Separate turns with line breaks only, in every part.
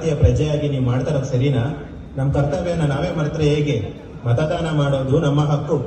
ಭಾರತೀಯ ಪ್ರಜೆಯಾಗಿ ನೀವು ಮಾಡ್ತಾ ಇರೋದು ಸರಿನಾ? ನಮ್ಮ ಕರ್ತವ್ಯನ ನಾವೇ ಮರೆತರೆ ಹೇಗೆ? ಮತದಾನ ಮಾಡೋದು ನಮ್ಮ ಹಕ್ಕು.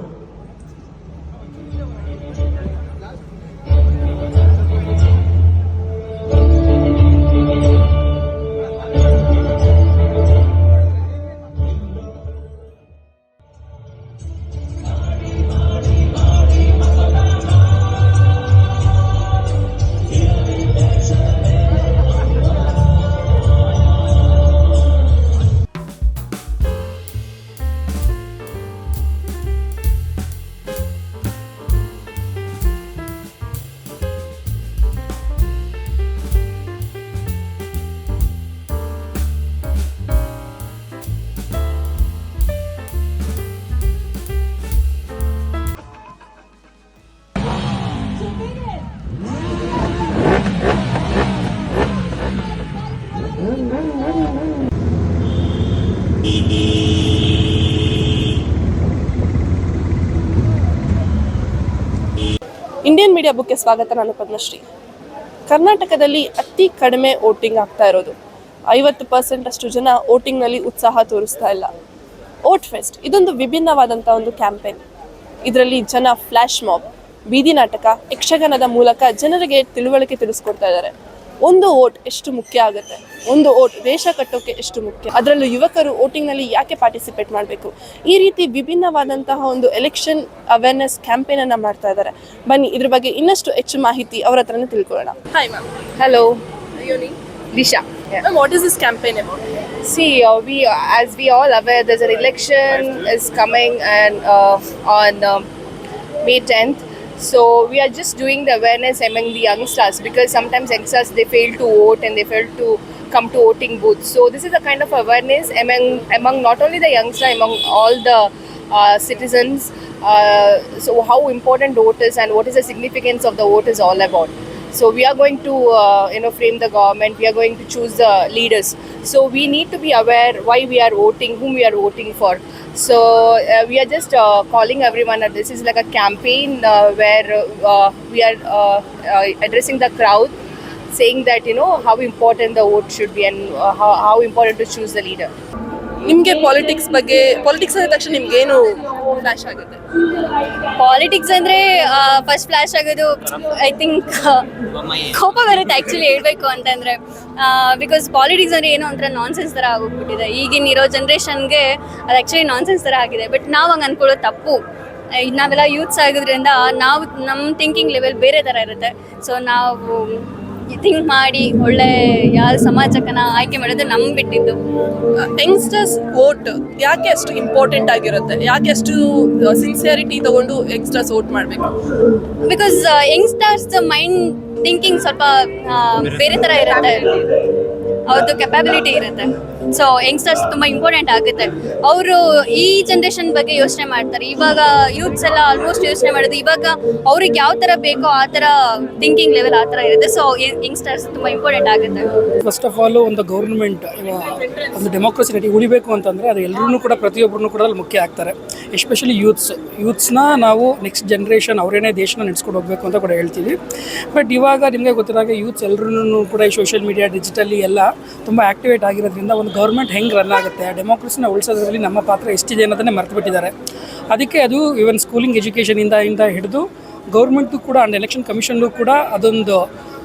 ಇಂಡಿಯನ್ ಮೀಡಿಯಾ ಬುಕ್ಗೆ ಸ್ವಾಗತ. ನಾನು ಪದ್ಮಶ್ರೀ. ಕರ್ನಾಟಕದಲ್ಲಿ ಅತಿ ಕಡಿಮೆ ವೋಟಿಂಗ್ ಆಗ್ತಾ ಇರೋದು. 50% ಅಷ್ಟು ಜನ ವೋಟಿಂಗ್ನಲ್ಲಿ ಉತ್ಸಾಹ ತೋರಿಸ್ತಾ ಇಲ್ಲ. ವೋಟ್ ಫೆಸ್ಟ್ ಇದೊಂದು ವಿಭಿನ್ನವಾದಂಥ ಒಂದು ಕ್ಯಾಂಪೇನ್. ಇದರಲ್ಲಿ ಜನ ಫ್ಲ್ಯಾಶ್ ಮಾಬ್, ಬೀದಿ ನಾಟಕ, ಯಕ್ಷಗಾನದ ಮೂಲಕ ಜನರಿಗೆ ತಿಳುವಳಿಕೆ ತಿಳಿಸ್ಕೊಡ್ತಾ ಇದ್ದಾರೆ. ಒಂದು ವೋಟ್ ಎಷ್ಟು ಮುಖ್ಯ ಆಗುತ್ತೆ, ಒಂದು ವೋಟ್ ದೇಶ ಕಟ್ಟೋಕೆ ಎಷ್ಟು ಮುಖ್ಯ, ಅದರಲ್ಲೂ ಯುವಕರು ವೋಟಿಂಗ್ನಲ್ಲಿ ಯಾಕೆ ಪಾರ್ಟಿಸಿಪೇಟ್ ಮಾಡಬೇಕು, ಈ ರೀತಿ ವಿಭಿನ್ನವಾದಂತಹ ಒಂದು ಎಲೆಕ್ಷನ್ ಅವೇರ್ನೆಸ್ ಕ್ಯಾಂಪೇನನ್ನು ಮಾಡ್ತಾ ಇದ್ದಾರೆ. ಬನ್ನಿ ಇದ್ರ ಬಗ್ಗೆ ಇನ್ನಷ್ಟು ಹೆಚ್ಚು ಮಾಹಿತಿ ಅವ್ರ ಹತ್ರನೇ ತಿಳ್ಕೊಳ್ಳೋಣ. Hi ma'am.
Hello,
ಯೋನಿ.
Disha.
Ma'am, what is this campaign about?
See, as we all aware, there's an election is coming and on May 10th. So we are just doing the awareness among the youngsters because sometimes youngsters they fail to vote and they fail to come to voting booths. So this is a kind of awareness among not only the youngster, among all the citizens. So how important vote is and what is the significance of the vote is all about. So we are going to frame the government. We are going to choose the leaders. So we need to be aware why we are voting, whom we are voting for. So we are just calling everyone that this is like a campaign where we are addressing the crowd, saying that how important the vote should be and how important to choose the leader.
ನಿಮಗೆ politics ಅಂದ ತಕ್ಷಣ ನಿಮ್ಗೇನು flash ಆಗುತ್ತೆ?
Politics ಅಂದರೆ first flash ಆಗೋದು I think ಕೋಪ ಬರುತ್ತೆ actually ಹೇಳ್ಬೇಕು ಅಂತಂದರೆ. ಬಿಕಾಸ್ ಪಾಲಿಟಿಕ್ಸ್ ಅಂದರೆ ಏನೋ ಒಂಥರ ನಾನ್ಸೆನ್ಸ್ ಥರ ಆಗೋಗ್ಬಿಟ್ಟಿದೆ ಈಗಿನ ಇರೋ ಜನ್ರೇಷನ್ಗೆ. ಅದು ಆ್ಯಕ್ಚುಲಿ ನಾನ್ಸೆನ್ಸ್ ಥರ ಆಗಿದೆ. ಬಟ್ ನಾವು ಹಂಗೆ ಅಂದ್ಕೊಳ್ಳೋದು ತಪ್ಪು. ನಾವೆಲ್ಲ ಯೂತ್ಸ್ ಆಗೋದ್ರಿಂದ ನಾವು ನಮ್ಮ ಥಿಂಕಿಂಗ್ ಲೆವೆಲ್ ಬೇರೆ ಥರ ಇರುತ್ತೆ. ಸೊ ನಾವು ಥಿಂಕ್ ಮಾಡಿ ಒಳ್ಳೆ ಯಾವ ಸಮಾಜಕನ ಆಯ್ಕೆ ಮಾಡೋದು ನಮ್ಗೆ ಬಿಟ್ಟಿದ್ದು.
ಯಂಗ್ಸ್ಟರ್ಸ್ ವೋಟ್ ಯಾಕೆ ಅಷ್ಟು ಇಂಪಾರ್ಟೆಂಟ್ ಆಗಿರುತ್ತೆ? ಯಾಕೆ ಅಷ್ಟು ಸಿನ್ಸಿಯರಿಟಿ ತಗೊಂಡು ಯಂಗ್ಸ್ಟರ್ಸ್ ವೋಟ್ ಮಾಡಬೇಕು?
ಬಿಕಾಸ್ ಯಂಗ್ಸ್ಟರ್ಸ್ ಮೈಂಡ್ ಥಿಂಕಿಂಗ್ ಸ್ವಲ್ಪ ಬೇರೆ ಥರ ಇರುತ್ತೆ, ಅವ್ರದ್ದು ಕೆಪಾಬಿಲಿಟಿ ಇರುತ್ತೆ. ಸೊ ಯಂಗ್ಸ್ಟರ್ಸ್ ತುಂಬ ಇಂಪಾರ್ಟೆಂಟ್ ಆಗುತ್ತೆ. ಅವರು ಈ ಜನ್ರೇಷನ್ ಬಗ್ಗೆ ಯೋಚನೆ ಮಾಡ್ತಾರೆ. ಇವಾಗ ಯೂತ್ಸ್ ಎಲ್ಲ ಆಲ್ಮೋಸ್ಟ್ ಯೋಚನೆ ಮಾಡೋದು ಇವಾಗ ಅವ್ರಿಗೆ ಯಾವ ಥರ ಬೇಕೋ ಆ ಥರ ಥಿಂಕಿಂಗ್ ಲೆವೆಲ್ ಆ ಥರ ಇರುತ್ತೆ. ಸೊ ಯಂಗ್ಸ್ಟರ್ಸ್ ತುಂಬ ಇಂಪಾರ್ಟೆಂಟ್ ಆಗುತ್ತೆ.
ಫಸ್ಟ್ ಆಫ್ ಆಲ್ ಒಂದು ಗೌರ್ಮೆಂಟ್ ಒಂದು ಡೆಮೋಕ್ರಸಿ ನಟಿ ಉಳಿಬೇಕು ಅಂತಂದರೆ ಅದು ಎಲ್ಲರೂ ಕೂಡ ಪ್ರತಿಯೊಬ್ಬರೂ ಕೂಡ ಅಲ್ಲಿ ಮುಖ್ಯ ಆಗ್ತಾರೆ. ಎಸ್ಪೆಷಲಿ ಯೂತ್ಸ್ನ ನಾವು ನೆಕ್ಸ್ಟ್ ಜನ್ರೇಷನ್ ಅವರೇನೇ ದೇಶನ ನಡೆಸ್ಕೊಂಡು ಹೋಗಬೇಕು ಅಂತ ಕೂಡ ಹೇಳ್ತೀವಿ. ಬಟ್ ಇವಾಗ ನಿಮಗೆ ಗೊತ್ತಿರಾಗ ಯೂತ್ಸ್ ಎಲ್ಲರೂ ಕೂಡ ಈ ಸೋಷಿಯಲ್ ಮೀಡಿಯಾ ಡಿಜಿಟಲಿ ಎಲ್ಲ ತುಂಬ ಆ್ಯಕ್ಟಿವೇಟ್ ಆಗಿರೋದ್ರಿಂದ ಒಂದು ಗೌರ್ಮೆಂಟ್ ಹೆಂಗೆ ರನ್ ಆಗುತ್ತೆ, ಡೆಮೋಕ್ರಸಿನ ಉಳಿಸೋದ್ರಲ್ಲಿ ನಮ್ಮ ಪಾತ್ರ ಎಷ್ಟಿದೆ ಅನ್ನೋದನ್ನೇ ಮರೆತು ಬಿಟ್ಟಿದ್ದಾರೆ. ಅದಕ್ಕೆ ಅದು ಈವನ್ ಸ್ಕೂಲಿಂಗ್ ಎಜುಕೇಷನಿಂದ ಹಿಡಿದು ಗೌರ್ಮೆಂಟು ಕೂಡ ಆ್ಯಂಡ್ ಎಲೆಕ್ಷನ್ ಕಮಿಷನ್ಗೂ ಕೂಡ ಅದೊಂದು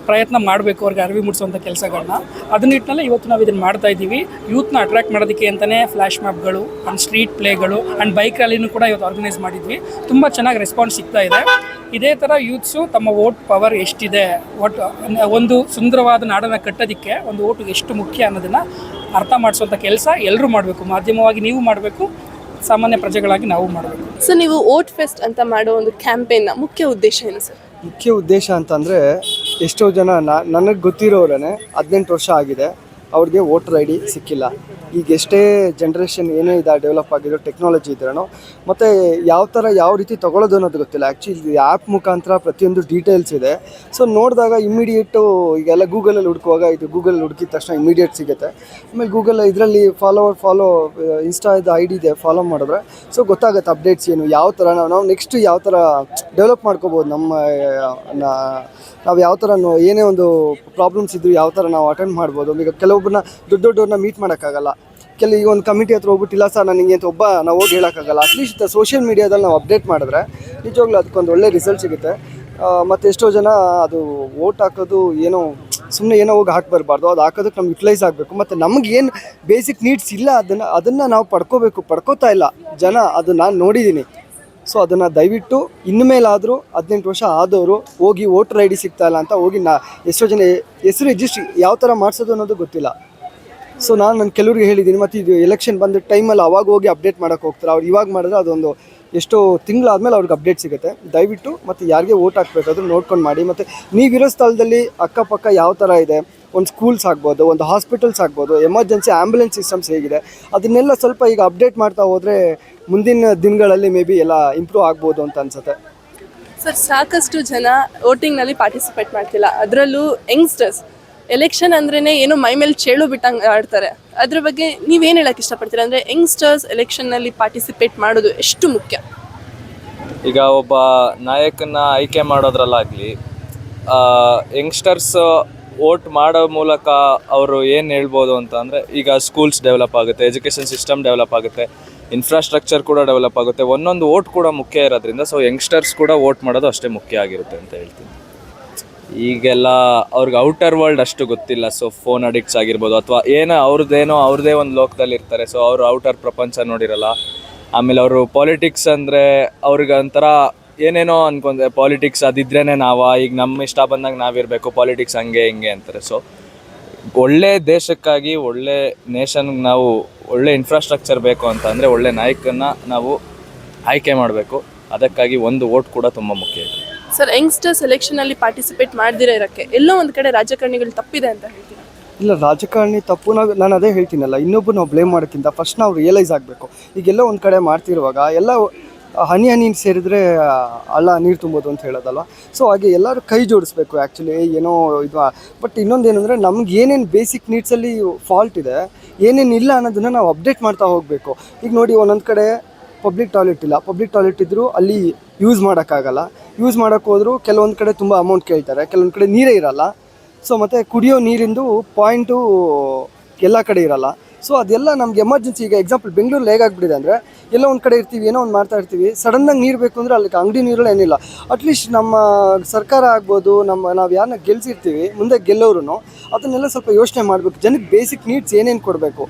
ಪ್ರಯತ್ನ ಮಾಡಬೇಕು ಅವ್ರಿಗೆ ಅರಿವು ಮೂಡಿಸುವಂಥ ಕೆಲಸಗಳನ್ನ. ಅದನ್ನ ನಿಟ್ಟಿನಲ್ಲಿ ಇವತ್ತು ನಾವು ಇದನ್ನು ಮಾಡ್ತಾ ಇದ್ದೀವಿ. ಯೂತ್ನ ಅಟ್ರ್ಯಾಕ್ಟ್ ಮಾಡೋದಕ್ಕೆ ಅಂತಲೇ ಫ್ಲ್ಯಾಶ್ ಮ್ಯಾಪ್ಗಳು ಆ್ಯಂಡ್ ಸ್ಟ್ರೀಟ್ ಪ್ಲೇಗಳು ಆ್ಯಂಡ್ ಬೈಕ್ ರ್ಯಾಲಿನೂ ಕೂಡ ಇವತ್ತು ಆರ್ಗನೈಸ್ ಮಾಡಿದ್ವಿ. ತುಂಬ ಚೆನ್ನಾಗಿ ರೆಸ್ಪಾನ್ಸ್ ಸಿಗ್ತಾ ಇದೆ. ಇದೇ ಥರ ಯೂತ್ಸು ತಮ್ಮ ವೋಟ್ ಪವರ್ ಎಷ್ಟಿದೆ, ಒಂದು ಸುಂದರವಾದ ನಾಡನ್ನು ಕಟ್ಟೋದಕ್ಕೆ ಒಂದು ವೋಟು ಎಷ್ಟು ಮುಖ್ಯ ಅನ್ನೋದನ್ನು ಅರ್ಥ ಮಾಡಿಸುವಂಥ ಕೆಲಸ ಎಲ್ಲರೂ ಮಾಡಬೇಕು. ಮಾಧ್ಯಮವಾಗಿ ನೀವು ಮಾಡಬೇಕು, ಸಾಮಾನ್ಯ ಪ್ರಜೆಗಳಾಗಿ ನಾವು ಮಾಡಬೇಕು.
ಸೊ ನೀವು ವೋಟ್ ಫೆಸ್ಟ್ ಅಂತ ಮಾಡೋ ಒಂದು ಕ್ಯಾಂಪೇನ್ನ ಮುಖ್ಯ ಉದ್ದೇಶ ಏನು ಸರ್?
ಮುಖ್ಯ ಉದ್ದೇಶ ಅಂತಂದರೆ ಎಷ್ಟೋ ಜನ ನನಗೆ ಗೊತ್ತಿರೋರೇ 18 ವರ್ಷ ಆಗಿದೆ, ಅವ್ರಿಗೆ ವೋಟರ್ ಐ ಡಿ ಸಿಕ್ಕಿಲ್ಲ. ಈಗ ಎಷ್ಟೇ ಜನ್ರೇಷನ್ ಏನೇ ಇದೆ ಡೆವಲಪ್ ಆಗಿರೋ ಟೆಕ್ನಾಲಜಿ ಇದ್ರೂ ಮತ್ತು ಯಾವ ರೀತಿ ತೊಗೊಳ್ಳೋದು ಅನ್ನೋದು ಗೊತ್ತಿಲ್ಲ. ಆ್ಯಕ್ಚುಲಿ ಆ್ಯಪ್ ಮುಖಾಂತರ ಪ್ರತಿಯೊಂದು ಡೀಟೇಲ್ಸ್ ಇದೆ. ಸೊ ನೋಡಿದಾಗ ಇಮ್ಮಿಡಿಯೇಟು ಈಗೆಲ್ಲ ಗೂಗಲಲ್ಲಿ ಹುಡುಕುವಾಗ ಇದು ಗೂಗಲಲ್ಲಿ ಹುಡುಕಿದ ತಕ್ಷಣ ಇಮಿಡಿಯೇಟ್ ಸಿಗುತ್ತೆ. ಆಮೇಲೆ ಗೂಗಲ್ ಇದರಲ್ಲಿ ಫಾಲೋ ಇನ್ಸ್ಟಾದ ಐ ಡಿ ಇದೆ, ಫಾಲೋ ಮಾಡಿದ್ರೆ ಸೊ ಗೊತ್ತಾಗುತ್ತೆ ಅಪ್ಡೇಟ್ಸ್ ಏನು, ಯಾವ ಥರ ನಾವು ನೆಕ್ಸ್ಟ್ ಯಾವ ಥರ ಡೆವಲಪ್ ಮಾಡ್ಕೋಬೋದು, ನಾವು ಯಾವ ಥರ ಏನೇ ಒಂದು ಪ್ರಾಬ್ಲಮ್ಸ್ ಇದ್ದರೂ ಯಾವ ಥರ ನಾವು ಅಟೆಂಡ್ ಮಾಡ್ಬೋದು. ಈಗ ಕೆಲವು ಒಬ್ಬರನ್ನ ದೊಡ್ಡವ್ರನ್ನ ಮೀಟ್ ಮಾಡೋಕ್ಕಾಗಲ್ಲ. ಈಗ ಒಂದು ಕಮಿಟಿ ಹತ್ರ ಹೋಗ್ಬಿಟ್ಟು ಇಲ್ಲ ಸರ್ ನನಗೆ ಅಂತ ನಾವು ಹೋಗಿ ಹೇಳೋಕ್ಕಾಗಲ್ಲ. ಅಟ್ಲೀಸ್ಟ್ ಸೋಷಿಯಲ್ ಮೀಡಿಯಾದಲ್ಲಿ ನಾವು ಅಪ್ಡೇಟ್ ಮಾಡಿದ್ರೆ ನಿಜವಾಗ್ಲೂ ಅದಕ್ಕೊಂದು ಒಳ್ಳೆ ರಿಸಲ್ಟ್ ಸಿಗುತ್ತೆ. ಮತ್ತು ಎಷ್ಟೋ ಜನ ಅದು ವೋಟ್ ಹಾಕೋದು ಏನೋ ಸುಮ್ಮನೆ ಏನೋ ಹೋಗಿ ಹಾಕಿ ಬರಬಾರ್ದು, ಅದು ಹಾಕೋದಕ್ಕೆ ನಮ್ಗೆ ಯುಟಿಲೈಸ್ ಆಗಬೇಕು. ಮತ್ತು ನಮಗೇನು ಬೇಸಿಕ್ ನೀಡ್ಸ್ ಇಲ್ಲ ಅದನ್ನು ನಾವು ಪಡ್ಕೋತಾ ಇಲ್ಲ ಜನ, ಅದು ನಾನು ನೋಡಿದ್ದೀನಿ. ಸೊ ಅದನ್ನು ದಯವಿಟ್ಟು ಇನ್ಮೇಲಾದರೂ 18 ವರ್ಷ ಆದವರು ಹೋಗಿ ವೋಟರ್ ID ಸಿಗ್ತಾ ಇಲ್ಲ ಅಂತ ಹೋಗಿ ಎಷ್ಟೋ ಜನ ಹೆಸರು ರಿಜಿಸ್ಟ್ರಿ ಯಾವ ಥರ ಮಾಡಿಸೋದು ಅನ್ನೋದು ಗೊತ್ತಿಲ್ಲ. ಸೊ ನಾನು ಕೆಲವ್ರಿಗೆ ಹೇಳಿದ್ದೀನಿ. ಮತ್ತು ಇದು ಎಲೆಕ್ಷನ್ ಬಂದ ಟೈಮಲ್ಲಿ ಅವಾಗ ಹೋಗಿ ಅಪ್ಡೇಟ್ ಮಾಡೋಕ್ಕೆ ಹೋಗ್ತಾರೆ. ಅವ್ರು ಇವಾಗ ಮಾಡಿದ್ರೆ ಅದೊಂದು ಎಷ್ಟೋ ತಿಂಗಳಾದಮೇಲೆ ಅವ್ರಿಗೆ ಅಪ್ಡೇಟ್ ಸಿಗುತ್ತೆ. ದಯವಿಟ್ಟು ಮತ್ತು ಯಾರಿಗೆ ವೋಟ್ ಹಾಕಬೇಕಾದ್ರೂ ನೋಡ್ಕೊಂಡು ಮಾಡಿ. ಮತ್ತು ನೀವಿರೋ ಸ್ಥಳದಲ್ಲಿ ಅಕ್ಕಪಕ್ಕ ಯಾವ ಥರ ಇದೆ, ಒಂದು ಸ್ಕೂಲ್ಸ್ ಆಗ್ಬೋದು, ಒಂದು ಹಾಸ್ಪಿಟಲ್ಸ್ ಆಗ್ಬೋದು, ಎಮರ್ಜೆನ್ಸಿ ಆ್ಯಂಬುಲೆನ್ಸ್ ಸಿಸ್ಟಮ್ಸ್ ಹೇಗಿದೆ, ಅದನ್ನೆಲ್ಲ ಸ್ವಲ್ಪ ಈಗ ಅಪ್ಡೇಟ್ ಮಾಡ್ತಾ ಹೋದರೆ ಮುಂದಿನ ದಿನಗಳಲ್ಲಿ ಮೇ ಬಿ ಎಲ್ಲ ಇಂಪ್ರೂವ್ ಆಗ್ಬೋದು ಅಂತ ಅನಿಸುತ್ತೆ.
ಸರ್, ಸಾಕಷ್ಟು ಜನ ವೋಟಿಂಗ್ನಲ್ಲಿ ಪಾರ್ಟಿಸಿಪೇಟ್ ಮಾಡ್ತಿಲ್ಲ, ಅದರಲ್ಲೂ ಯಂಗ್ಸ್ಟರ್ಸ್. ಎಲೆಕ್ಷನ್ ಅಂದ್ರೇ ಏನೋ ಮೈ ಮೇಲೆ ಚೇಳು ಬಿಟ್ಟಂಗೆ ಆಡ್ತಾರೆ. ಅದ್ರ ಬಗ್ಗೆ ನೀವೇನು ಹೇಳಕ್ಕೆ ಇಷ್ಟಪಡ್ತೀರಾ? ಅಂದರೆ ಯಂಗ್ಸ್ಟರ್ಸ್ ಎಲೆಕ್ಷನ್ನಲ್ಲಿ ಪಾರ್ಟಿಸಿಪೇಟ್ ಮಾಡೋದು ಎಷ್ಟು ಮುಖ್ಯ?
ಈಗ ಒಬ್ಬ ನಾಯಕನ ಆಯ್ಕೆ ಮಾಡೋದ್ರಲ್ಲಾಗಲಿ ಯಂಗ್ಸ್ಟರ್ಸ್ ವೋಟ್ ಮಾಡೋ ಮೂಲಕ ಅವರು ಏನು ಹೇಳ್ಬೋದು ಅಂತ ಅಂದರೆ, ಈಗ ಸ್ಕೂಲ್ಸ್ ಡೆವಲಪ್ ಆಗುತ್ತೆ, ಎಜುಕೇಷನ್ ಸಿಸ್ಟಮ್ ಡೆವಲಪ್ ಆಗುತ್ತೆ, ಇನ್ಫ್ರಾಸ್ಟ್ರಕ್ಚರ್ ಕೂಡ ಡೆವಲಪ್ ಆಗುತ್ತೆ. ಒಂದೊಂದು ವೋಟ್ ಕೂಡ ಮುಖ್ಯ ಇರೋದ್ರಿಂದ ಸೊ ಯಂಗ್ಸ್ಟರ್ಸ್ ಕೂಡ ವೋಟ್ ಮಾಡೋದು ಅಷ್ಟೇ ಮುಖ್ಯ ಆಗಿರುತ್ತೆ ಅಂತ ಹೇಳ್ತೀನಿ. ಈಗೆಲ್ಲ ಅವ್ರಿಗೆ ಔಟರ್ ವರ್ಲ್ಡ್ ಅಷ್ಟು ಗೊತ್ತಿಲ್ಲ. ಸೊ ಫೋನ್ ಅಡಿಕ್ಟ್ಸ್ ಆಗಿರ್ಬೋದು ಅಥವಾ ಅವ್ರದ್ದೇ ಒಂದು ಲೋಕದಲ್ಲಿ ಇರ್ತಾರೆ. ಸೊ ಅವರು ಔಟರ್ ಪ್ರಪಂಚ ನೋಡಿರಲ್ಲ. ಆಮೇಲೆ ಅವರು ಪಾಲಿಟಿಕ್ಸ್ ಅಂದರೆ ಅವ್ರಿಗೆ ಒಂಥರ ಏನೇನೋ ಅನ್ಕೊಂಡೆ, ಪಾಲಿಟಿಕ್ಸ್ ಅದಿದ್ರೇ ಈಗ ನಮ್ಮ ಇಷ್ಟ ಬಂದಾಗ ನಾವಿರಬೇಕು, ಪಾಲಿಟಿಕ್ಸ್ ಹಂಗೆ ಹಿಂಗೆ ಅಂತಾರೆ. ಸೊ ಒಳ್ಳೆ ದೇಶಕ್ಕಾಗಿ, ಒಳ್ಳೆ ನೇಷನ್ಗೆ ನಾವು ಒಳ್ಳೆ ಇನ್ಫ್ರಾಸ್ಟ್ರಕ್ಚರ್ ಬೇಕು ಅಂತ ಅಂದರೆ ಒಳ್ಳೆ ನಾಯಕನ ನಾವು ಆಯ್ಕೆ ಮಾಡಬೇಕು. ಅದಕ್ಕಾಗಿ ಒಂದು ವೋಟ್ ಕೂಡ ತುಂಬ ಮುಖ್ಯ ಇದೆ.
ಸರ್, ಯಂಗ್ಸ್ಟರ್ಸ್ ಎಲೆಕ್ಷನಲ್ಲಿ ಪಾರ್ಟಿಸಿಪೇಟ್ ಮಾಡದಿರೋ ಇರೋಕ್ಕೆ ಎಲ್ಲೋ ಒಂದು ಕಡೆ ರಾಜಕಾರಣಿಗಳು ತಪ್ಪಿದೆ ಅಂತ ಹೇಳ್ತೀನಿ.
ಇಲ್ಲ, ರಾಜಕಾರಣಿ ತಪ್ಪು ನಾನು ಅದೇ ಹೇಳ್ತೀನಲ್ಲ, ಇನ್ನೊಬ್ಬರು ನಾವು ಬ್ಲೇಮ್ ಮಾಡೋಕ್ಕಿಂತ ಫಸ್ಟ್ ನಾವು ರಿಯಲೈಸ್ ಆಗಬೇಕು. ಈಗೆಲ್ಲ ಒಂದು ಕಡೆ ಮಾಡ್ತಿರುವಾಗ ಎಲ್ಲ ಹನಿ ಸೇರಿದ್ರೆ ಹಳ್ಳ ನೀರು ತುಂಬೋದು ಅಂತ ಹೇಳೋದಲ್ವ. ಸೊ ಹಾಗೆ ಎಲ್ಲರೂ ಕೈ ಜೋಡಿಸ್ಬೇಕು ಆ್ಯಕ್ಚುಲಿ. ಏನೋ ಇದು ಬಟ್ ಇನ್ನೊಂದೇನೆಂದರೆ ನಮ್ಗೆ ಏನೇನು ಬೇಸಿಕ್ ನೀಡ್ಸಲ್ಲಿ ಫಾಲ್ಟ್ ಇದೆ, ಏನೇನು ಇಲ್ಲ ಅನ್ನೋದನ್ನು ನಾವು ಅಪ್ಡೇಟ್ ಮಾಡ್ತಾ ಹೋಗಬೇಕು. ಈಗ ನೋಡಿ, ಒಂದೊಂದು ಕಡೆ ಪಬ್ಲಿಕ್ ಟಾಯ್ಲೆಟ್ ಇಲ್ಲ, ಪಬ್ಲಿಕ್ ಟಾಯ್ಲೆಟ್ ಇದ್ದರೂ ಅಲ್ಲಿ ಯೂಸ್ ಮಾಡೋಕ್ಕಾಗಲ್ಲ. ಯೂಸ್ ಮಾಡೋಕ್ಕೆ ಹೋದರೂ ಕೆಲವೊಂದು ಕಡೆ ತುಂಬ ಅಮೌಂಟ್ ಕೇಳ್ತಾರೆ, ಕೆಲವೊಂದು ಕಡೆ ನೀರೇ ಇರಲ್ಲ. ಸೊ ಮತ್ತು ಕುಡಿಯೋ ನೀರಿಂದು ಪಾಯಿಂಟು ಎಲ್ಲ ಕಡೆ ಇರಲ್ಲ. ಸೊ ಅದೆಲ್ಲ ನಮ್ಗೆ ಎಮರ್ಜೆನ್ಸಿ. ಈಗ ಎಕ್ಸಾಂಪಲ್ ಬೆಂಗಳೂರಲ್ಲಿ ಹೇಗಾಗ್ಬಿಟ್ಟಿದೆ ಅಂದರೆ, ಎಲ್ಲ ಒಂದು ಕಡೆ ಇರ್ತೀವಿ, ಏನೋ ಒಂದು ಮಾಡ್ತಾ ಇರ್ತೀವಿ, ಸಡನ್ನಾಗಿ ನೀರು ಬೇಕು ಅಂದರೆ ಅಲ್ಲಿ ಅಂಗಡಿ ನೀರುಗಳು ಏನಿಲ್ಲ. ಅಟ್ಲೀಸ್ಟ್ ನಮ್ಮ ಸರ್ಕಾರ ಆಗ್ಬೋದು, ನಾವು ಯಾರನ್ನ ಗೆಲ್ಸಿರ್ತೀವಿ ಮುಂದೆ ಗೆಲ್ಲೋರು ಅದನ್ನೆಲ್ಲ ಸ್ವಲ್ಪ ಯೋಚನೆ ಮಾಡಬೇಕು. ಜನಕ್ಕೆ ಬೇಸಿಕ್ ನೀಡ್ಸ್ ಏನೇನು ಕೊಡಬೇಕು.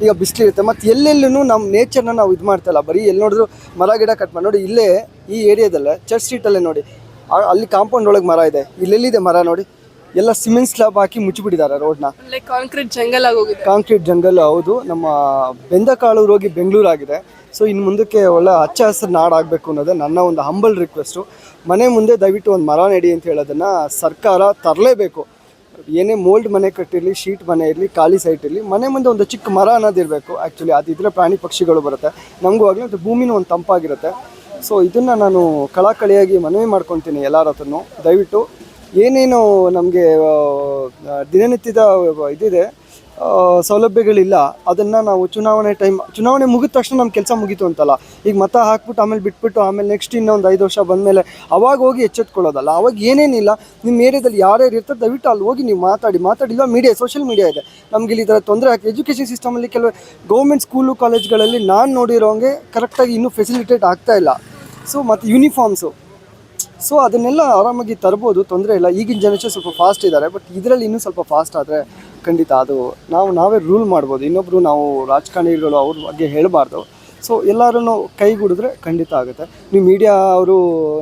ಈಗ ಬಿಸಿಲಿರುತ್ತೆ, ಮತ್ತು ಎಲ್ಲೆಲ್ಲೂ ನಮ್ಮ ನೇಚರ್ನ ನಾವು ಇದು ಮಾಡ್ತಾಯಿಲ್ಲ. ಬರೀ ಎಲ್ಲಿ ನೋಡಿದ್ರು ಮರ ಗಿಡ ಕಟ್ ಮಾಡಿ ನೋಡಿ. ಇಲ್ಲೇ ಈ ಏರಿಯಾದಲ್ಲೇ ಚರ್ಚ್ ಸ್ಟ್ರೀಟಲ್ಲೇ ನೋಡಿ, ಅಲ್ಲಿ ಕಾಂಪೌಂಡ್ ಒಳಗೆ ಮರ ಇದೆ, ಇಲ್ಲೆಲ್ಲಿದೆ ಮರ ನೋಡಿ, ಎಲ್ಲ ಸಿಮೆಂಟ್ ಸ್ಲ್ಯಾಬ್ ಹಾಕಿ ಮುಚ್ಚಿಬಿಟ್ಟಿದ್ದಾರೆ ರೋಡ್ನ.
ಕಾಂಕ್ರೀಟ್ ಜಂಗಲ್ ಆಗೋಗಿದೆ.
ಕಾಂಕ್ರೀಟ್ ಜಂಗಲ್, ಹೌದು. ನಮ್ಮ ಬೆಂದಕಾಳೂರು ಹೋಗಿ ಬೆಂಗಳೂರು ಆಗಿದೆ. ಸೊ ಇನ್ನು ಮುಂದಕ್ಕೆ ಒಳ್ಳೆ ಹಚ್ಚ ಹಸಿರು ನಾಡಾಗಬೇಕು ಅನ್ನೋದೇ ನನ್ನ ಒಂದು ಹಂಬಲ್ ರಿಕ್ವೆಸ್ಟು. ಮನೆ ಮುಂದೆ ದಯವಿಟ್ಟು ಒಂದು ಮರ ನೆಡಿ ಅಂತ ಹೇಳೋದನ್ನು ಸರ್ಕಾರ ತರಲೇಬೇಕು. ಏನೇ ಮೋಲ್ಡ್ ಮನೆ ಕಟ್ಟಿರಲಿ, ಶೀಟ್ ಮನೆ ಇರಲಿ, ಖಾಲಿ ಸೈಟ್ ಇರಲಿ, ಮನೆ ಮುಂದೆ ಒಂದು ಚಿಕ್ಕ ಮರ ಅನ್ನೋದಿರಬೇಕು. ಆ್ಯಕ್ಚುಲಿ ಅದಿದ್ದರೆ ಪ್ರಾಣಿ ಪಕ್ಷಿಗಳು ಬರುತ್ತೆ, ನಮಗೂ ಆಗಲಿ, ಮತ್ತು ಭೂಮಿನೂ ಒಂದು ತಂಪಾಗಿರುತ್ತೆ. ಸೊ ಇದನ್ನು ನಾನು ಕಳಕಳಿಯಾಗಿ ಮನವಿ ಮಾಡ್ಕೊತೀನಿ ಎಲ್ಲರ ಹತ್ರನೂ. ದಯವಿಟ್ಟು ಏನೇನು ನಮಗೆ ದಿನನಿತ್ಯದ ಇದಿದೆ ಸೌಲಭ್ಯಗಳಿಲ್ಲ, ಅದನ್ನು ನಾವು ಚುನಾವಣೆ ಮುಗಿದ ತಕ್ಷಣ ನಮ್ಮ ಕೆಲಸ ಮುಗೀತು ಅಂತಲ್ಲ. ಈಗ ಮತ ಹಾಕ್ಬಿಟ್ಟು ಆಮೇಲೆ ಬಿಟ್ಬಿಟ್ಟು ಆಮೇಲೆ ನೆಕ್ಸ್ಟ್ ಇನ್ನೊಂದು 5 ವರ್ಷ ಬಂದಮೇಲೆ ಅವಾಗ ಹೋಗಿ ಎಚ್ಚೆತ್ಕೊಳ್ಳೋದಲ್ಲ. ಅವಾಗ ಏನೇನಿಲ್ಲ, ನಿಮ್ಮ ಏರಿಯಾದಲ್ಲಿ ಯಾರ್ಯಾರು ಇರ್ತಾರೆ ದಯವಿಟ್ಟು ಅಲ್ಲಿ ಹೋಗಿ ನೀವು ಮಾತಾಡಿಲ್ಲ. ಮೀಡಿಯಾ, ಸೋಷಿಯಲ್ ಮೀಡಿಯಾ ಇದೆ, ನಮ್ಗೆ ಇಲ್ಲಿ ಈ ಥರ ತೊಂದರೆ ಆಗ್ತದೆ. ಎಜುಕೇಷನ್ ಸಿಸ್ಟಮಲ್ಲಿ ಕೆಲವು ಗೌರ್ಮೆಂಟ್ ಸ್ಕೂಲು ಕಾಲೇಜ್ಗಳಲ್ಲಿ ನಾನು ನೋಡಿರೋಂಗೆ ಕರೆಕ್ಟಾಗಿ ಇನ್ನೂ ಫೆಸಿಲಿಟೇಟ್ ಆಗ್ತಾಯಿಲ್ಲ. ಸೊ ಮತ್ತು ಯೂನಿಫಾರ್ಮ್ಸು, ಸೊ ಅದನ್ನೆಲ್ಲ ಆರಾಮಾಗಿ ತರ್ಬೋದು, ತೊಂದರೆ ಇಲ್ಲ. ಈಗಿನ ಜನರೇಷನ್ ಸ್ವಲ್ಪ ಫಾಸ್ಟ್ ಇದ್ದಾರೆ, ಬಟ್ ಇದರಲ್ಲಿ ಇನ್ನೂ ಸ್ವಲ್ಪ ಫಾಸ್ಟ್ ಆದರೆ ಖಂಡಿತ ಅದು ನಾವೇ ರೂಲ್ ಮಾಡ್ಬೋದು. ಇನ್ನೊಬ್ಬರು ನಾವು ರಾಜಕಾರಣಿಗಳು ಅವ್ರ ಬಗ್ಗೆ ಹೇಳಬಾರ್ದು. ಸೊ ಎಲ್ಲರೂ ಕೈಗೂಡಿದ್ರೆ ಖಂಡಿತ ಆಗುತ್ತೆ. ನೀವು ಮೀಡಿಯಾ ಅವರು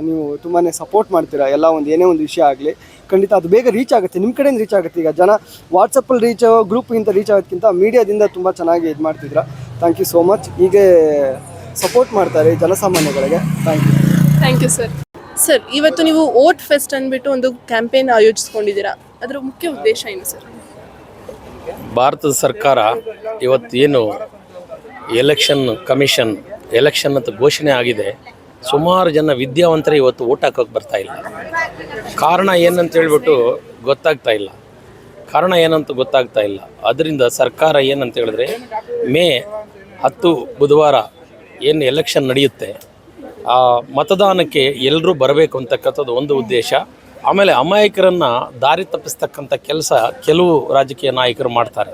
ನೀವು ತುಂಬಾ ಸಪೋರ್ಟ್ ಮಾಡ್ತೀರಾ. ಎಲ್ಲ ಏನೇ ಒಂದು ವಿಷಯ ಆಗಲಿ ಖಂಡಿತ ಅದು ಬೇಗ ರೀಚ್ ಆಗುತ್ತೆ, ನಿಮ್ಮ ಕಡೆಯಿಂದ ರೀಚ್ ಆಗುತ್ತೆ. ಈಗ ಜನ ವಾಟ್ಸಪ್ಪಲ್ಲಿ ರೀಚ್ ಗ್ರೂಪಿಂದ ರೀಚ್ ಆಗೋದಕ್ಕಿಂತ ಮೀಡಿಯಾದಿಂದ ತುಂಬ ಚೆನ್ನಾಗಿ ಇದು ಮಾಡ್ತಿದ್ದೀರಾ. Thank you so much. ಹೀಗೆ ಸಪೋರ್ಟ್ ಮಾಡ್ತಾರೆ ಜನಸಾಮಾನ್ಯಗಳಿಗೆ.
Thank you sir. ಸರ್, ಇವತ್ತು ನೀವು ವೋಟ್ ಫೆಸ್ಟ್ ಅಂದ್ಬಿಟ್ಟು ಒಂದು ಕ್ಯಾಂಪೇನ್ ಆಯೋಜಿಸ್ಕೊಂಡಿದ್ದೀರಾ, ಅದರ ಮುಖ್ಯ ಉದ್ದೇಶ ಏನು ಸರ್?
ಭಾರತದ ಸರ್ಕಾರ ಇವತ್ತೇನು ಎಲೆಕ್ಷನ್ ಕಮಿಷನ್ ಎಲೆಕ್ಷನ್ ಅಂತ ಘೋಷಣೆ ಆಗಿದೆ, ಸುಮಾರು ಜನ ವಿದ್ಯಾವಂತರೇ ಇವತ್ತು ವೋಟ್ ಹಾಕೋಕೆ ಬರ್ತಾ ಇಲ್ಲ. ಕಾರಣ ಏನಂತ ಹೇಳ್ಬಿಟ್ಟು ಗೊತ್ತಾಗ್ತಾ ಇಲ್ಲ. ಅದರಿಂದ ಸರ್ಕಾರ ಏನಂತ ಹೇಳಿದ್ರೆ, ಮೇ 10 ಬುಧವಾರ ಏನು ಎಲೆಕ್ಷನ್ ನಡೆಯುತ್ತೆ, ಆ ಮತದಾನಕ್ಕೆ ಎಲ್ಲರೂ ಬರಬೇಕು ಅಂತಕ್ಕಂಥದ್ದು ಒಂದು ಉದ್ದೇಶ. ಆಮೇಲೆ ಅಮಾಯಕರನ್ನು ದಾರಿ ತಪ್ಪಿಸ್ತಕ್ಕಂಥ ಕೆಲಸ ಕೆಲವು ರಾಜಕೀಯ ನಾಯಕರು ಮಾಡ್ತಾರೆ.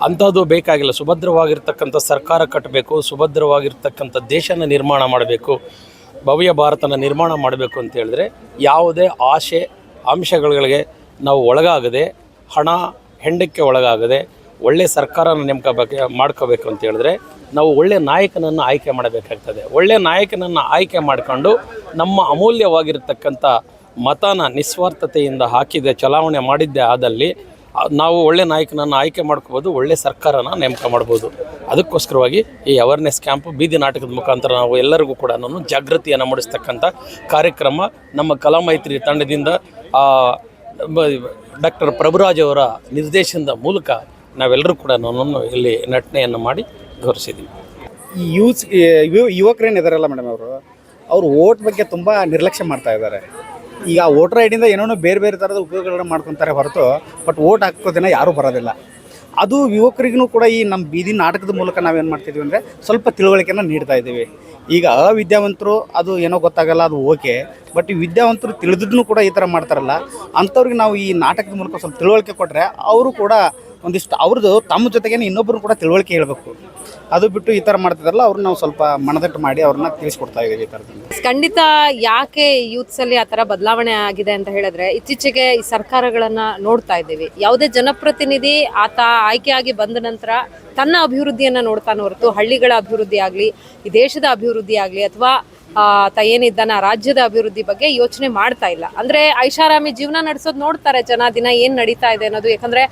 ಅಂಥದ್ದು ಬೇಕಾಗಿಲ್ಲ. ಸುಭದ್ರವಾಗಿರ್ತಕ್ಕಂಥ ಸರ್ಕಾರ ಕಟ್ಟಬೇಕು, ಸುಭದ್ರವಾಗಿರ್ತಕ್ಕಂಥ ದೇಶನ ನಿರ್ಮಾಣ ಮಾಡಬೇಕು, ಭವ್ಯ ಭಾರತನ ನಿರ್ಮಾಣ ಮಾಡಬೇಕು ಅಂತ ಹೇಳಿದ್ರೆ ಯಾವುದೇ ಆಸೆ ಅಂಶಗಳಿಗೆ ನಾವು ಒಳಗಾಗದೆ, ಹಣ ಹೆಂಡಕ್ಕೆ ಒಳಗಾಗದೆ ಒಳ್ಳೆಯ ಸರ್ಕಾರನ ಮಾಡ್ಕೋಬೇಕು ಅಂತ ಹೇಳಿದ್ರೆ ನಾವು ಒಳ್ಳೆಯ ನಾಯಕನನ್ನು ಆಯ್ಕೆ ಮಾಡಬೇಕಾಗ್ತದೆ. ಒಳ್ಳೆಯ ನಾಯಕನನ್ನು ಆಯ್ಕೆ ಮಾಡಿಕೊಂಡು ನಮ್ಮ ಅಮೂಲ್ಯವಾಗಿರ್ತಕ್ಕಂಥ ಮತನ ನಿಸ್ವಾರ್ಥತೆಯಿಂದ ಹಾಕಿದೆ, ಚಲಾವಣೆ ಮಾಡಿದ್ದೆ ಆದಲ್ಲಿ ನಾವು ಒಳ್ಳೆ ನಾಯಕನನ್ನು ಆಯ್ಕೆ ಮಾಡ್ಕೋಬೋದು, ಒಳ್ಳೆ ಸರ್ಕಾರನ ನೇಮಕ ಮಾಡ್ಬೋದು. ಅದಕ್ಕೋಸ್ಕರವಾಗಿ ಈ ಅವೇರ್ನೆಸ್ ಕ್ಯಾಂಪ್, ಬೀದಿ ನಾಟಕದ ಮುಖಾಂತರ ನಾವು ಎಲ್ಲರಿಗೂ ಕೂಡ ಜಾಗೃತಿಯನ್ನು ಮೂಡಿಸ್ತಕ್ಕಂಥ ಕಾರ್ಯಕ್ರಮ ನಮ್ಮ ಕಲಾಮೈತ್ರಿ ತಂಡದಿಂದ ಡಾಕ್ಟರ್ ಪ್ರಭುರಾಜ್ ಅವರ ನಿರ್ದೇಶನದ ಮೂಲಕ ನಾವೆಲ್ಲರೂ ಕೂಡ ಇಲ್ಲಿ ನಟನೆಯನ್ನು ಮಾಡಿ ಗೌರವಿಸಿದ್ದೀವಿ.
ಈ ಯುವಕರೇನಿದಾರಲ್ಲ ಮೇಡಮ್, ಅವರು ವೋಟ್ ಬಗ್ಗೆ ತುಂಬ ನಿರ್ಲಕ್ಷ್ಯ ಮಾಡ್ತಾ ಇದ್ದಾರೆ. ಈಗ ವೋಟರ್ ಐಡಿಯಿಂದ ಏನೋ ಬೇರೆ ಬೇರೆ ಥರದ ಉಪಯೋಗಗಳನ್ನ ಮಾಡ್ಕೊತಾರೆ ಹೊರತು ಬಟ್ ವೋಟ್ ಹಾಕೋದಿನ ಯಾರೂ ಬರೋದಿಲ್ಲ. ಅದು ಯುವಕರಿಗೂ ಕೂಡ ಈ ನಮ್ಮ ಬೀದಿ ನಾಟಕದ ಮೂಲಕ ನಾವೇನು ಮಾಡ್ತಿದ್ವಿ ಅಂದರೆ ಸ್ವಲ್ಪ ತಿಳುವಳಿಕೆನ ನೀಡ್ತಾ ಇದ್ದೀವಿ. ಈಗ ಅವಿದ್ಯಾವಂತರು ಅದು ಏನೋ ಗೊತ್ತಾಗಲ್ಲ, ಅದು ಓಕೆ, ಬಟ್ ಈ ವಿದ್ಯಾವಂತರು ತಿಳಿದ್ರೂ ಕೂಡ ಈ ಥರ ಮಾಡ್ತಾರಲ್ಲ, ಅಂಥವ್ರಿಗೆ ನಾವು ಈ ನಾಟಕದ ಮೂಲಕ ಸ್ವಲ್ಪ ತಿಳುವಳಿಕೆ ಕೊಟ್ಟರೆ ಅವರು ಕೂಡ ಒಂದಿಷ್ಟು ಅವ್ರದ್ದು ತಮ್ಮ ಜೊತೆಗೇ ಇನ್ನೊಬ್ಬರು ಕೂಡ ತಿಳುವಳಿಕೆ ಹೇಳಬೇಕು. ಅದು ಬಿಟ್ಟು ಈ ಥರ ಮಾಡ್ತಿದಾರಲ್ಲ ಅವ್ರನ್ನ ನಾವು ಸ್ವಲ್ಪ ಮನದಟ್ಟು ಮಾಡಿ ಅವ್ರನ್ನ ತಿಳಿಸ್ಕೊಡ್ತಾ ಇದ್ದೀವಿ. ಈ ಥರದಿಂದ
ಖಂಡಿತ ಯಾಕೆ ಯೂತ್ಸಲ್ಲಿ ಆ ಥರ ಬದಲಾವಣೆ ಆಗಿದೆ ಅಂತ ಹೇಳಿದ್ರೆ, ಇತ್ತೀಚೆಗೆ ಈ ಸರ್ಕಾರಗಳನ್ನು ನೋಡ್ತಾ ಇದ್ದೀವಿ. ಯಾವುದೇ ಜನಪ್ರತಿನಿಧಿ ಆತ ಆಯ್ಕೆಯಾಗಿ ಬಂದ ನಂತರ ತನ್ನ ಅಭಿವೃದ್ಧಿಯನ್ನು ನೋಡ್ತಾನೆ ಹೊರತು ಹಳ್ಳಿಗಳ ಅಭಿವೃದ್ಧಿ ಆಗಲಿ, ಈ ದೇಶದ ಅಭಿವೃದ್ಧಿ ಆಗಲಿ ಅಥವಾ ಏನಿದ್ದಾನ ರಾಜ್ಯದ ಅಭಿವೃದ್ಧಿ ಬಗ್ಗೆ ಯೋಚನೆ ಮಾಡ್ತಾ ಇಲ್ಲ. ಅಂದರೆ ಐಷಾರಾಮಿ ಜೀವನ ನಡೆಸೋದು ನೋಡ್ತಾರೆ ಜನ, ದಿನ ಏನು ನಡೀತಾ ಇದೆ ಅನ್ನೋದು. ಯಾಕಂದರೆ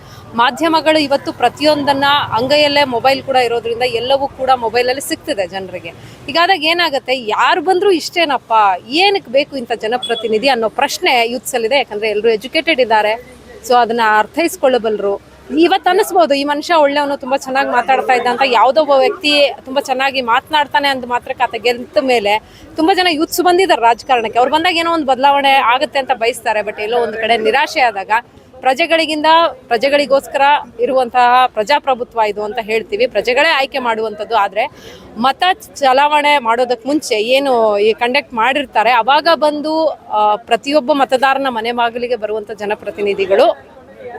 ಮಾಧ್ಯಮಗಳು ಇವತ್ತು ಪ್ರತಿಯೊಂದನ್ನು ಅಂಗೈಯಲ್ಲೇ ಮೊಬೈಲ್ ಕೂಡ ಇರೋದ್ರಿಂದ ಎಲ್ಲವೂ ಕೂಡ ಮೊಬೈಲಲ್ಲಿ ಸಿಗ್ತಿದೆ ಜನರಿಗೆ. ಹೀಗಾದಾಗ ಏನಾಗುತ್ತೆ, ಯಾರು ಬಂದರೂ ಇಷ್ಟೇನಪ್ಪ, ಏನಕ್ಕೆ ಬೇಕು ಇಂಥ ಜನಪ್ರತಿನಿಧಿ ಅನ್ನೋ ಪ್ರಶ್ನೆ ಯೂತ್ಸಲ್ಲಿದೆ. ಯಾಕಂದರೆ ಎಲ್ಲರೂ ಎಜುಕೇಟೆಡ್ ಇದ್ದಾರೆ, ಸೊ ಅದನ್ನು ಅರ್ಥೈಸ್ಕೊಳ್ಳಬಲ್ಲರು. ಇವತ್ತು ಅನ್ನಿಸ್ಬೋದು ಈ ಮನುಷ್ಯ ಒಳ್ಳೆಯವನು, ತುಂಬ ಚೆನ್ನಾಗಿ ಮಾತಾಡ್ತಾ ಇದ್ದ ಅಂತ. ಯಾವುದೋ ಒಬ್ಬ ವ್ಯಕ್ತಿ ತುಂಬ ಚೆನ್ನಾಗಿ ಮಾತನಾಡ್ತಾನೆ ಅಂದ ಮಾತ್ರಕ್ಕೆ ಆತ ಗೆದ್ದ ಮೇಲೆ ತುಂಬ ಜನ ಯೂತ್ಸ್ ಬಂದಿದ್ದಾರೆ ರಾಜಕಾರಣಕ್ಕೆ. ಅವ್ರು ಬಂದಾಗ ಏನೋ ಒಂದು ಬದಲಾವಣೆ ಆಗುತ್ತೆ ಅಂತ ಬಯಸ್ತಾರೆ. ಬಟ್ ಎಲ್ಲೋ ಒಂದು ಕಡೆ ನಿರಾಶೆ ಆದಾಗ ಪ್ರಜೆಗಳಿಗೋಸ್ಕರ ಇರುವಂತಹ ಪ್ರಜಾಪ್ರಭುತ್ವ ಇದು ಅಂತ ಹೇಳ್ತೀವಿ, ಪ್ರಜೆಗಳೇ ಆಯ್ಕೆ ಮಾಡುವಂಥದ್ದು. ಆದರೆ ಮತ ಚಲಾವಣೆ ಮಾಡೋದಕ್ಕೆ ಮುಂಚೆ ಏನು ಈ ಕಂಡಕ್ಟ್ ಮಾಡಿರ್ತಾರೆ, ಅವಾಗ ಬಂದು ಪ್ರತಿಯೊಬ್ಬ ಮತದಾರನ ಮನೆ ಬಾಗಿಲಿಗೆ ಬರುವಂಥ ಜನಪ್ರತಿನಿಧಿಗಳು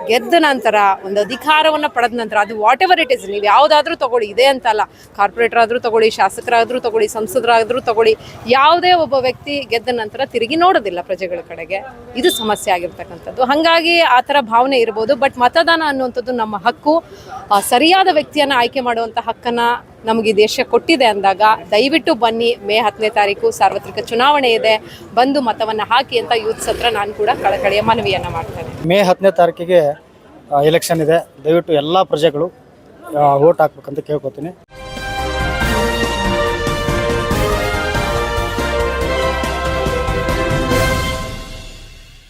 ಗೆದ್ದ ನಂತರ, ಒಂದು ಅಧಿಕಾರವನ್ನು ಪಡೆದ ನಂತರ, ಅದು ವಾಟ್ ಎವರ್ ಇಟ್ ಇಸ್, ನೀವು ಯಾವುದಾದ್ರೂ ತಗೊಳ್ಳಿ, ಇದೆ ಅಂತಲ್ಲ, ಕಾರ್ಪೊರೇಟರ್ ಆದರೂ ತಗೊಳ್ಳಿ, ಶಾಸಕರಾದರೂ ತಗೊಳ್ಳಿ, ಸಂಸದರಾದರೂ ತಗೊಳ್ಳಿ, ಯಾವುದೇ ಒಬ್ಬ ವ್ಯಕ್ತಿ ಗೆದ್ದ ನಂತರ ತಿರುಗಿ ನೋಡೋದಿಲ್ಲ ಪ್ರಜೆಗಳ ಕಡೆಗೆ. ಇದು ಸಮಸ್ಯೆ ಆಗಿರ್ತಕ್ಕಂಥದ್ದು. ಹಾಗಾಗಿ ಆ ಥರ ಭಾವನೆ ಇರ್ಬೋದು. ಬಟ್ ಮತದಾನ ಅನ್ನುವಂಥದ್ದು ನಮ್ಮ ಹಕ್ಕು. ಸರಿಯಾದ ವ್ಯಕ್ತಿಯನ್ನು ಆಯ್ಕೆ ಮಾಡುವಂಥ ಹಕ್ಕನ್ನು ನಮಗೆ ದೇಶ ಕೊಟ್ಟಿದೆ ಅಂದಾಗ ದಯವಿಟ್ಟು ಬನ್ನಿ. ಮೇ 10ನೇ ತಾರೀಕು ಸಾರ್ವತ್ರಿಕ ಚುನಾವಣೆ ಇದೆ, ಬಂದು ಮತವನ್ನು ಹಾಕಿ ಅಂತ ಯೂತ್ಸ್ ಹತ್ರ ನಾನು ಕೂಡ ಕಳಕಳಿಯ ಮನವಿಯನ್ನು ಮಾಡ್ತೇನೆ.
ಮೇ 10ನೇ ತಾರೀಕಿಗೆ ಎಲೆಕ್ಷನ್ ಇದೆ. ದಯವಿಟ್ಟು ಎಲ್ಲ ಪ್ರಜೆಗಳು ವೋಟ್ ಹಾಕ್ಬೇಕಂತ ಕೇಳ್ಕೊತೀನಿ.